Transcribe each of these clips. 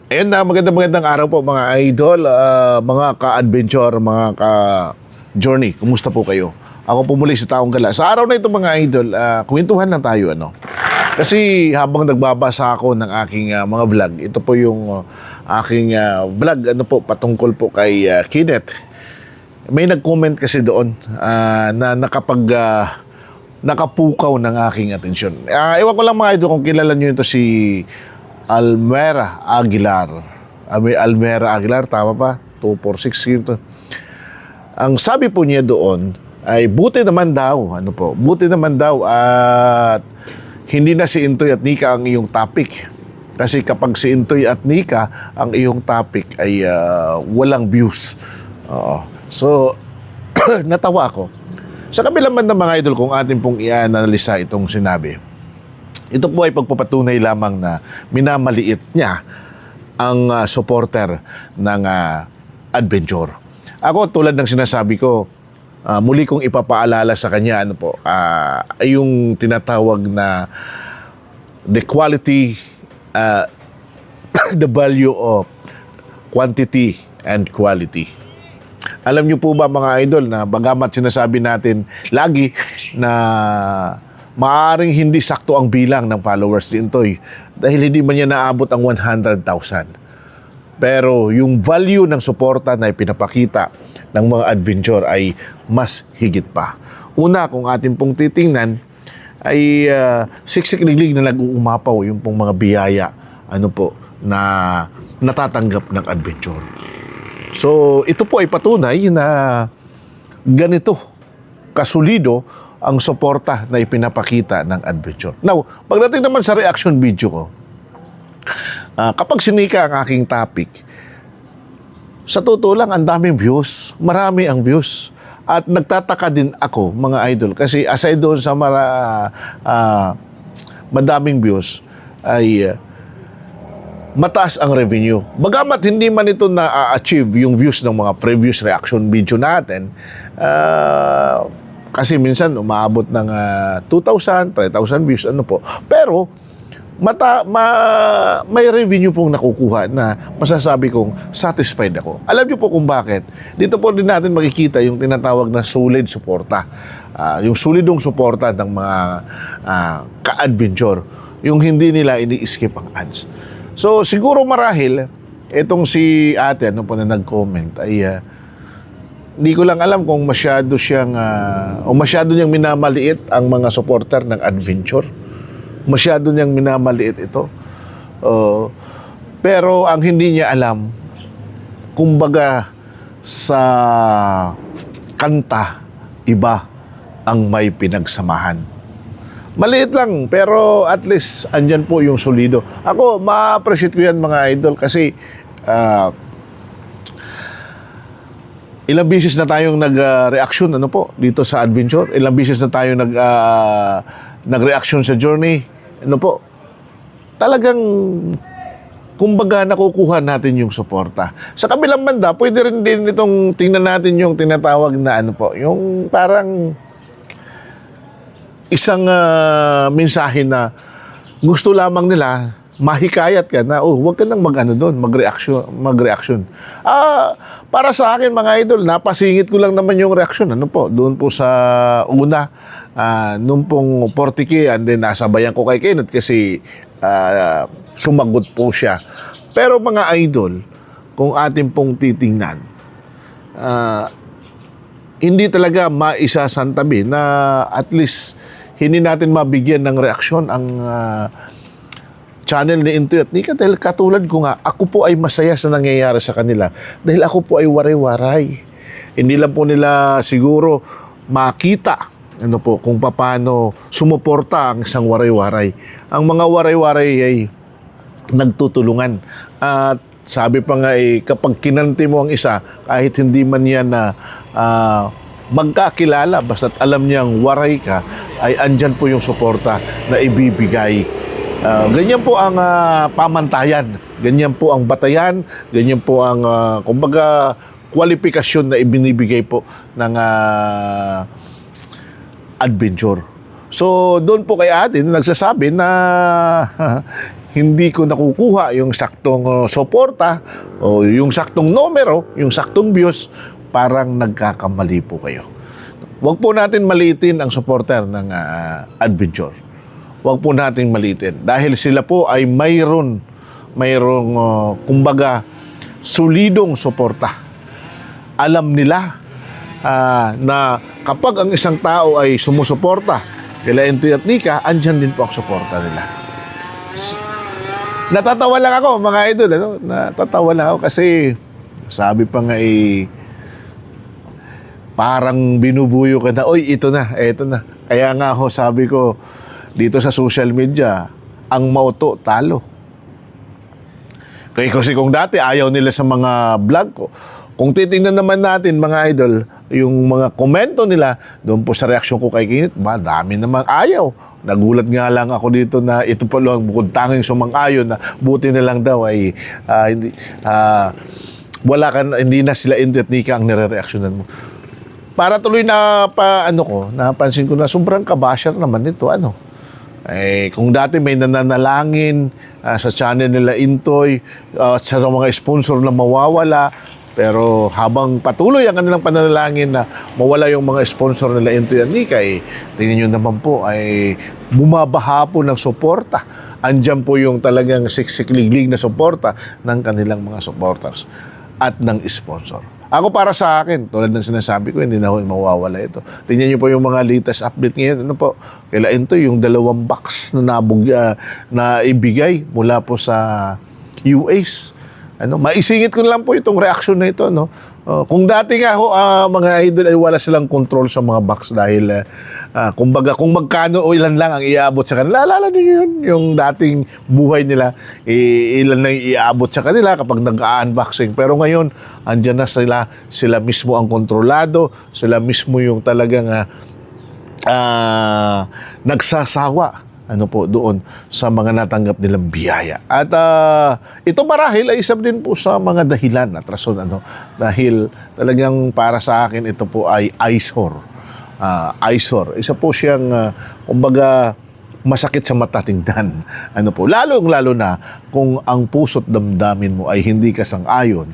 Ayun na, magandang araw po mga idol, mga ka-adventure, mga ka-journey. Kumusta po kayo? Ako po muli sa Taong Gala. Sa araw na ito mga idol, kwentuhan lang tayo. Kasi habang nagbabasa ako ng aking mga vlog, ito po yung aking vlog patungkol po kay Kenneth. May nag-comment kasi doon na nakapukaw ng aking atensyon. Ewan ko lang mga idol kung kilala nyo ito si Almera Aguilar. Almera Aguilar, tama pa? 246 yun. Ang sabi po niya doon ay buti naman daw, buti naman daw at hindi na si Intoy at Nika ang iyong topic. Kasi kapag si Intoy at Nika ang iyong topic ay walang views. So, natawa ako. Sa kabilang banda mga idol, kung atin pong i-analisa itong sinabi, ito po ay pagpapatunay lamang na minamaliit niya ang supporter ng adventure. Ako, tulad ng sinasabi ko, muli kong ipapaalala sa kanya ay yung tinatawag na the quality, the value of quantity and quality. Alam niyo po ba mga idol na bagamat sinasabi natin lagi na maaaring hindi sakto ang bilang ng followers ni Intoy dahil hindi man niya naabot ang 100,000. Pero yung value ng suporta na ipinapakita ng mga adventure ay mas higit pa. Una, kung atin pong titingnan, ay siksik-liglig na nag-uumapaw yung pong mga biyaya na natatanggap ng adventure. So, ito po ay patunay na ganito kasulido ang suporta na ipinapakita ng adventure. Now, pagdating naman sa reaction video ko, kapag sinika ang aking topic, sa totoo lang, ang daming views. Marami ang views. At nagtataka din ako, mga idol, kasi aside doon sa madaming views, ay mataas ang revenue. Bagamat hindi man ito na-achieve yung views ng mga previous reaction video natin, kasi minsan umaabot ng 2,000, 3,000 views, Pero, may revenue pong nakukuha na masasabi kong satisfied ako. Alam niyo po kung bakit? Dito po din natin makikita yung tinatawag na solid suporta. Yung solidong suporta ng mga ka-adventure. Yung hindi nila ini-skip ang ads. So, siguro marahil, itong si ate, po na nag-comment, ay hindi ko lang alam kung masyado niyang minamaliit ang mga supporter ng adventure. Masyado niyang minamaliit ito. Pero ang hindi niya alam, kumbaga sa kanta, iba ang may pinagsamahan. Maliit lang, pero at least andyan po yung solido. Ako, ma-appreciate ko yan mga idol kasi ilang beses na tayong nag-reaction dito sa adventure. Ilang beses na tayong nag-reaction sa journey. Talagang kumbaga nakukuha natin yung suporta. Sa kabilang banda, pwede rin din itong tingnan natin yung tinatawag na yung parang isang mensahe na gusto lamang nila mahikayat ka na, huwag ka nang mag-reaction. Para sa akin mga idol, napasingit ko lang naman yung reaction, doon po sa una, nung pong 40K, and then nasabayan ko kay Kenneth kasi sumagot po siya. Pero mga idol, kung atin pong titingnan, hindi talaga maisasantabi na at least hindi natin mabigyan ng reaksyon ang channel ni Intoy at Nika dahil katulad ko nga, ako po ay masaya sa nangyayari sa kanila dahil ako po ay waray-waray. Hindi lang po nila siguro makita kung paano sumuporta ang isang waray-waray. Ang mga waray-waray ay nagtutulungan. At sabi pa nga kapag kinanti mo ang isa, kahit hindi man yan na magkakilala, basta't alam niyang waray ka, ay andyan po yung suporta na ibibigay. Ganyan po ang pamantayan, ganyan po ang batayan, ganyan po ang kumbaga kwalifikasyon na ibinibigay po ng adventure. So doon po kay atin nagsasabi na hindi ko nakukuha yung saktong suporta o yung saktong numero, yung saktong views, parang nagkakamali po kayo. Huwag po natin maliitin ang supporter ng Adventure. Huwag po natin maliitin dahil sila po ay mayroong kumbaga solidong suporta. Alam nila na kapag ang isang tao ay sumusuporta kila Intoy at Nika, andyan din po ang suporta nila. Natatawa lang ako mga idol, natatawa lang ako kasi sabi pa nga parang binubuyo ka na, oy, ito na. Kaya nga ho, sabi ko, dito sa social media, ang mauto, talo. Kasi kung dati, ayaw nila sa mga vlog ko. Kung titingnan naman natin, mga idol, yung mga komento nila, doon po sa reaksyon ko kay Kinit, dami namang ayaw. Nagulat nga lang ako dito na ito pa lang, bukod tanging sumang-ayon na buti na lang daw ay hindi na sila Intoy at Nika ang nire-reaksyonan mo. Para tuloy napansin ko na sobrang kabasher naman nito, kung dati may nananalangin sa channel nila Intoy, sa mga sponsor na mawawala, pero habang patuloy ang kanilang pananalangin na mawala yung mga sponsor nila Intoy at Nika, tingnan nyo naman po, ay bumabaha po ng suporta. Andyan po yung talagang siksikliglig na suporta ng kanilang mga supporters at ng sponsor. Ako para sa akin, tulad ng sinasabi ko, hindi na ho mawawala ito. Tingnan niyo po yung mga latest update ngayon. Kaila Intoy, yung 2 box na ibigay mula po sa US. Maisingit ko lang po itong reaction na ito, kung dati nga ho, mga idol ay wala silang control sa mga box dahil kumbaga kung magkano o ilan lang ang iaabot sa kanila, alala niyo yun, yung dating buhay nila, ilan lang iaabot sa kanila kapag nag-unboxing. Pero ngayon, andyan na sila mismo ang kontrolado, sila mismo yung talagang nagsasawa doon sa mga natanggap nilang biyaya. At ito marahil ay isa din po sa mga dahilan at rason dahil talagang para sa akin ito po ay eyesore. Isa po siyang kumbaga masakit sa mata tingnan. Lalong-lalo na kung ang puso't damdamin mo ay hindi ka sang-ayon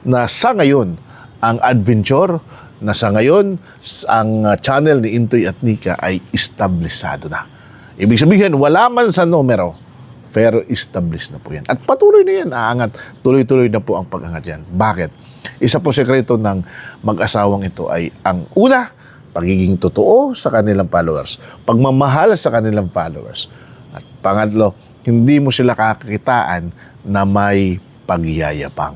na sa ngayon ang Adventure, na sa ngayon ang channel ni Intoy at Nika ay establisado na. Ibig sabihin, wala man sa numero, pero established na po yan. At patuloy na yan, aangat. Tuloy-tuloy na po ang pag-angat yan. Bakit? Isa po sekreto ng mag-asawang ito ay ang una, pagiging totoo sa kanilang followers. Pagmamahal sa kanilang followers. At pangatlo, hindi mo sila kakitaan na may pagyayabang.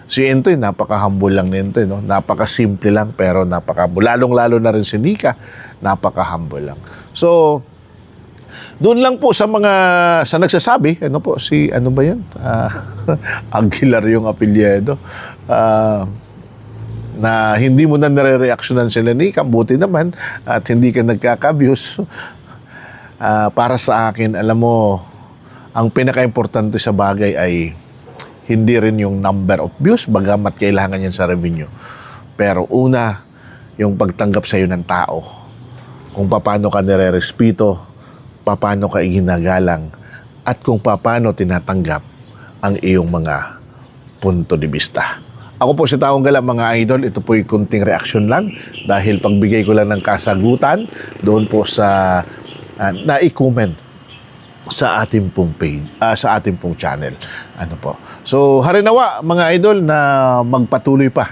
Si Intoy, napaka-humble lang ni Intoy, Napaka-simple lang, pero napaka-humble. Lalong-lalo na rin si Nika, napaka-humble lang. So, doon lang po sa nagsasabi, ano ba yan? Aguilar yung apelyido. Na hindi mo na nare-reaksyonan sila ni buti naman at hindi ka nagkaka-abuse. Para sa akin, alam mo, ang pinaka-importante sa bagay ay hindi rin yung number of views, bagamat kailangan yan sa revenue. Pero una, yung pagtanggap sa iyo ng tao. Kung paano ka nire-respeto, paano ka ginagalang, at kung paano tinatanggap ang iyong mga punto de vista. Ako po si Taong Gala, mga idol. Ito po'y kunting reaksyon lang dahil pagbigay ko lang ng kasagutan doon po sa na-comment sa ating pong page, sa ating pong channel. So, harinawa mga idol na magpatuloy pa,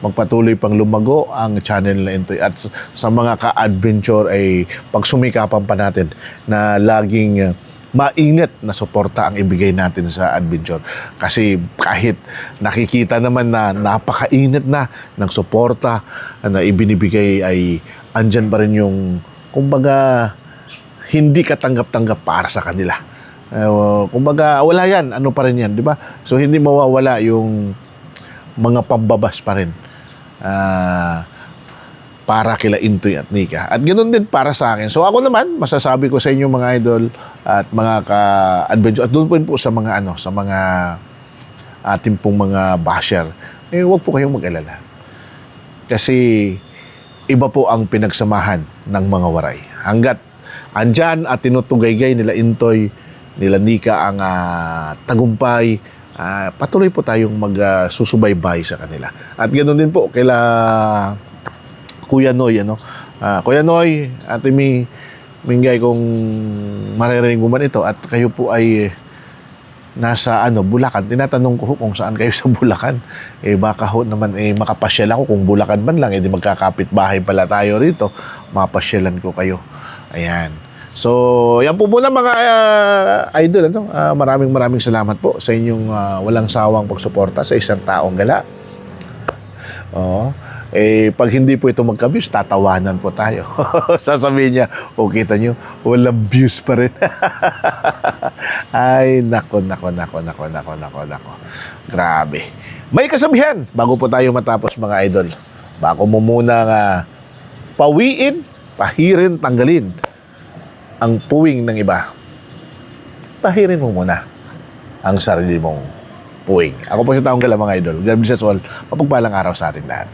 magpatuloy pang lumago ang channel na ito at sa mga ka-adventure ay pagsumikapan pa natin na laging mainit na suporta ang ibigay natin sa adventure. Kasi kahit nakikita naman na napakainit na ng suporta na ibinibigay ay andyan pa rin yung kumbaga hindi katanggap-tanggap para sa kanila. Kumbaga wala yan, pa rin yan, di ba? So hindi mawawala yung mga pambabas pa rin para kila Intoy at Nika. At ganoon din para sa akin. So ako naman, masasabi ko sa inyo mga idol at mga ka-adventure at doon po sa mga sa mga ating pong mga basher, huwag po kayong mag-alala. Kasi iba po ang pinagsamahan ng mga waray. Hanggat andyan at tinutugaygay nila Intoy nila Nika ang tagumpay, patuloy po tayong magsusubaybay sa kanila. At ganoon din po kaila Kuya Noy, ano? Kuya Noy, Ate Mingay, kung maririnig mo man ito at kayo po ay nasa Bulacan, tinatanong ko kung saan kayo sa Bulacan. Baka ho naman makapasyal ako kung Bulacan man lang, di magkakapit bahay pala tayo rito, mapasyalan ko kayo. Ayan. So, yan po muna mga idol. Maraming salamat po sa inyong walang sawang pagsuporta sa isang taong gala. Oo. Pag hindi po ito magka-views, tatawanan po tayo. Sasabihin niya, kita nyo, walang views pa rin. Ay, nako. Grabe. May kasabihan, bago po tayo matapos mga idol. Bago mo muna pawiin, pahirin, tanggalin ang puwing ng iba. Pahirin mo muna ang sarili mong puwing. Ako po si Taong Gala mga idol. God bless us all. Mapagpalang araw sa ating lahat.